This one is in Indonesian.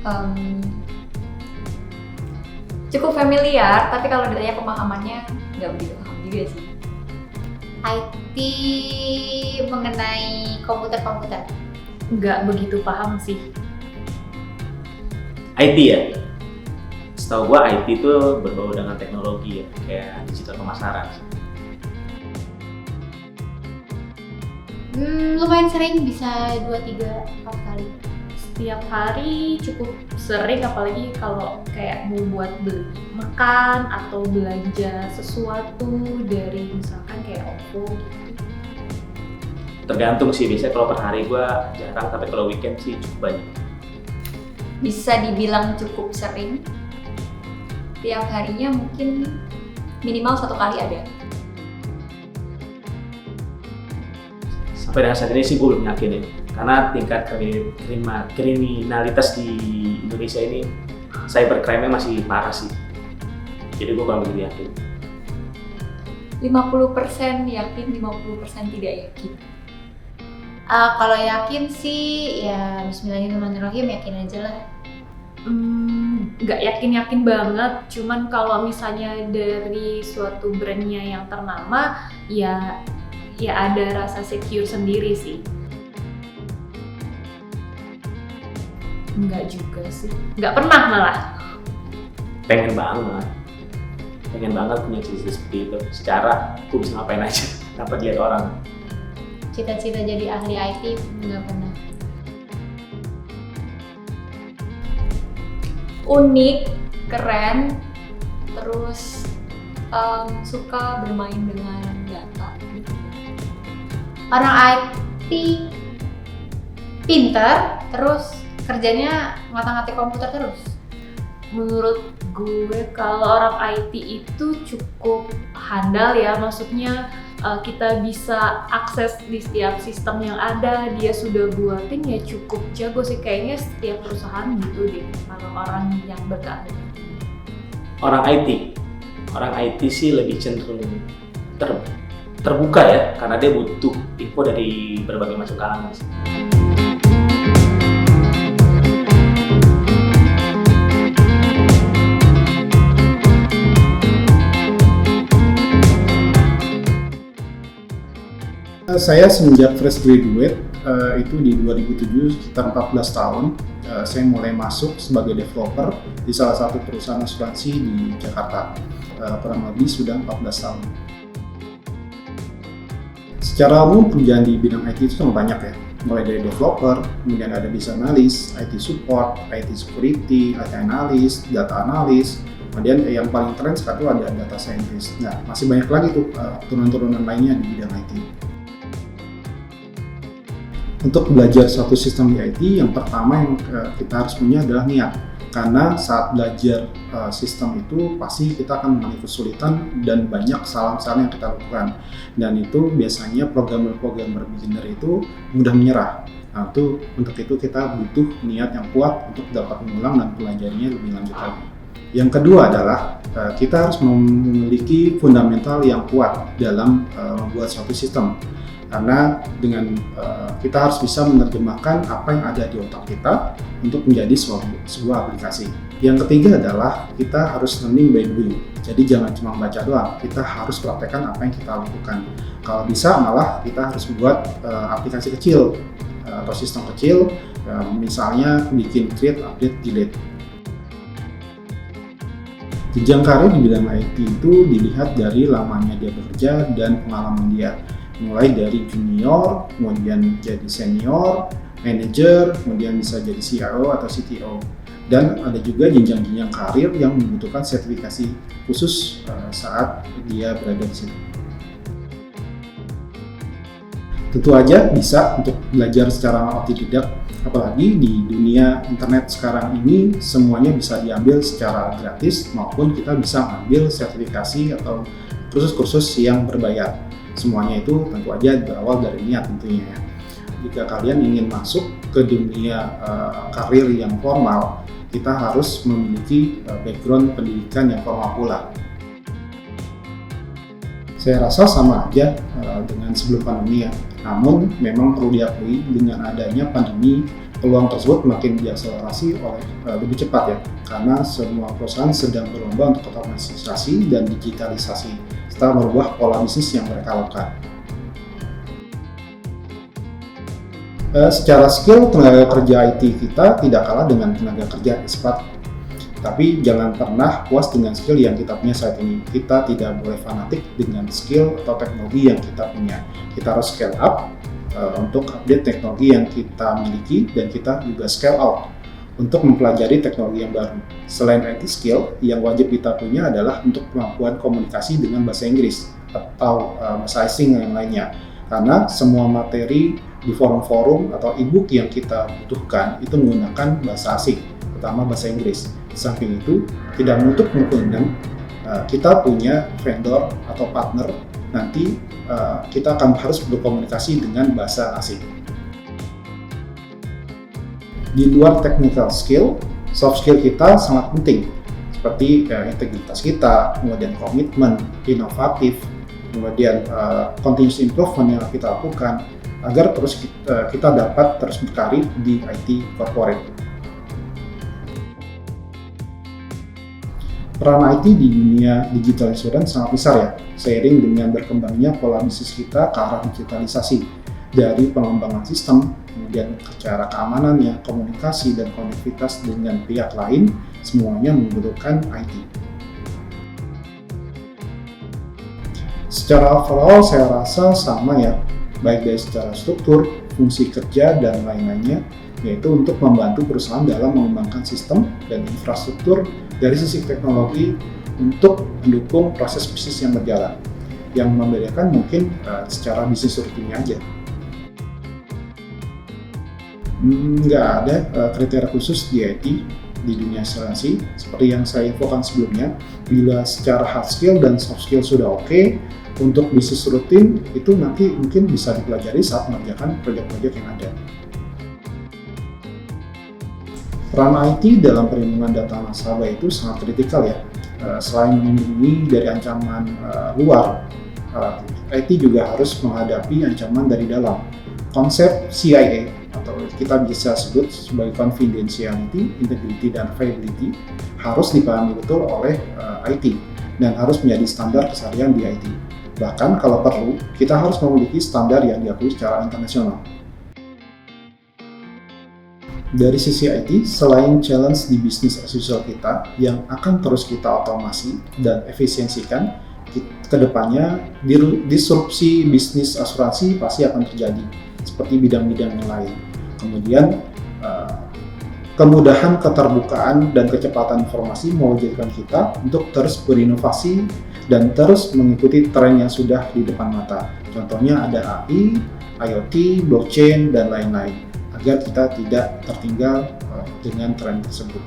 Em, Cukup familiar, tapi kalau ditanya pemahamannya nggak begitu paham juga sih. IT mengenai komputer. Nggak begitu paham sih. IT ya? Setahu gua IT itu berbau dengan teknologi ya, kayak digital pemasaran. Lumayan sering, bisa 2-3-4 kali. Setiap hari cukup sering, apalagi kalau kayak mau buat beli makan atau belanja sesuatu dari misalkan kayak OVO gitu. Tergantung sih, biasanya kalau per hari gua jarang, tapi kalau weekend sih cukup banyak. Bisa dibilang cukup sering. Tiap harinya mungkin minimal 1 kali ada. Sampai dengan saat ini sih gue belum yakin ya, karena tingkat kriminalitas di Indonesia ini, cybercrime-nya masih parah sih. Jadi gue kurang begitu yakin. 50% yakin, 50% tidak yakin. Kalau yakin sih ya bismillahirrahmanirrahim, yakin aja lah. Nggak yakin banget, cuman kalau misalnya dari suatu brandnya yang ternama, ya ada rasa secure sendiri sih. Nggak juga sih, nggak pernah malah. Pengen banget punya cita-cita seperti itu. Secara gue bisa ngapain aja tanpa dilihat orang. Cita-cita jadi ahli IT nggak pernah. Unik, keren, terus suka bermain dengan data gitu. Orang IT pinter, terus kerjanya ngata-ngatik komputer terus. Menurut gue kalau orang IT itu cukup handal ya, maksudnya kita bisa akses di setiap sistem yang ada, dia sudah buatin, ya cukup jago sih. Kayaknya setiap perusahaan gitu deh kalau orang yang berkeahlian. Orang IT sih lebih cenderung terbuka ya, karena dia butuh info dari berbagai macam kalangan sih. Saya semenjak fresh graduate itu di 2007, sekitar 14 tahun, saya mulai masuk sebagai developer di salah satu perusahaan asuransi di Jakarta. Kurang lebih sudah 14 tahun. Secara umum pekerjaan di bidang IT itu sangat banyak ya, mulai dari developer, kemudian ada business analyst, IT support, IT security, IT analyst, data analyst, kemudian yang paling keren sekarang itu ada data scientist. Nah, masih banyak lagi tuh turunan-turunan lainnya di bidang IT. Untuk belajar suatu sistem di IT, yang pertama yang kita harus punya adalah niat. Karena saat belajar sistem itu pasti kita akan mengalami kesulitan dan banyak kesalahan-kesalahan yang kita lakukan. Dan itu biasanya programmer beginner itu mudah menyerah. Nah, untuk itu kita butuh niat yang kuat untuk dapat mengulang dan pelajarinya lebih lanjut lagi. Yang kedua adalah kita harus memiliki fundamental yang kuat dalam membuat suatu sistem. Karena dengan kita harus bisa menerjemahkan apa yang ada di otak kita untuk menjadi sebuah aplikasi. Yang ketiga adalah kita harus learning by doing. Jadi jangan cuma baca doang, kita harus praktekkan apa yang kita lakukan. Kalau bisa malah kita harus buat aplikasi kecil atau sistem kecil, misalnya bikin create, update, delete. Jenjang karir di bidang IT itu dilihat dari lamanya dia bekerja dan pengalaman dia. Mulai dari junior, kemudian jadi senior, manager, kemudian bisa jadi CIO atau CTO. Dan ada juga jenjang-jenjang karir yang membutuhkan sertifikasi khusus saat dia berada di situ. Tentu aja bisa untuk belajar secara otodidak, apalagi di dunia internet sekarang ini semuanya bisa diambil secara gratis maupun kita bisa ambil sertifikasi atau kursus-kursus yang berbayar. Semuanya itu tentu aja berawal dari niat tentunya ya. Jika kalian ingin masuk ke dunia karir yang formal, kita harus memiliki background pendidikan yang formal pula. Saya rasa sama aja dengan sebelum pandemi ya. Namun memang perlu diakui dengan adanya pandemi peluang tersebut makin diakselerasi oleh lebih cepat ya, karena semua perusahaan sedang berlomba untuk otomatisasi dan digitalisasi serta merubah pola bisnis yang mereka lakukan. Secara skill, tenaga kerja IT kita tidak kalah dengan tenaga kerja ekspat. Tapi jangan pernah puas dengan skill yang kita punya saat ini. Kita tidak boleh fanatik dengan skill atau teknologi yang kita punya. Kita harus scale up untuk update teknologi yang kita miliki, dan kita juga scale out untuk mempelajari teknologi yang baru. Selain IT skill, yang wajib kita punya adalah untuk kemampuan komunikasi dengan bahasa Inggris atau bahasa asing yang lainnya. Karena semua materi di forum-forum atau e-book yang kita butuhkan itu menggunakan bahasa asing, terutama bahasa Inggris. Di samping itu, tidak menutup kemungkinan kita punya vendor atau partner, nanti kita akan harus berkomunikasi dengan bahasa asing. Di luar technical skill, soft skill kita sangat penting, seperti integritas kita, kemudian komitmen, inovatif, kemudian continuous improvement yang kita lakukan, agar terus kita dapat terus berkarir di IT corporate. Peran IT di dunia digital insurance sangat besar ya, seiring dengan berkembangnya pola bisnis kita ke arah digitalisasi, dari pengembangan sistem, kemudian cara keamanannya, komunikasi dan konektivitas dengan pihak lain, semuanya membutuhkan IT. Secara overall saya rasa sama ya, baik dari secara struktur, fungsi kerja, dan lain-lainnya, yaitu untuk membantu perusahaan dalam mengembangkan sistem dan infrastruktur dari sisi teknologi untuk mendukung proses bisnis yang berjalan. Yang membedakan mungkin secara bisnis rutinnya aja. Nggak ada kriteria khusus di IT di dunia asuransi. Seperti yang saya infokan sebelumnya, bila secara hard skill dan soft skill sudah oke, untuk bisnis rutin itu nanti mungkin bisa dipelajari saat mengerjakan proyek-proyek yang ada. Peran IT dalam perlindungan data nasabah itu sangat kritikal ya. Selain melindungi dari ancaman luar, IT juga harus menghadapi ancaman dari dalam. Konsep CIA atau kita bisa sebut sebagai confidentiality, integrity, dan availability harus dipahami betul oleh IT dan harus menjadi standar keseharian di IT. Bahkan kalau perlu, kita harus memiliki standar yang diakui secara internasional. Dari sisi IT, selain challenge di bisnis as usual kita yang akan terus kita otomasi dan efisiensikan, kedepannya disrupsi bisnis asuransi pasti akan terjadi, seperti bidang-bidang yang lain. Kemudian, kemudahan, keterbukaan, dan kecepatan informasi mewajibkan kita untuk terus berinovasi dan terus mengikuti tren yang sudah di depan mata. Contohnya ada AI, IoT, blockchain, dan lain-lain, agar kita tidak tertinggal dengan tren tersebut.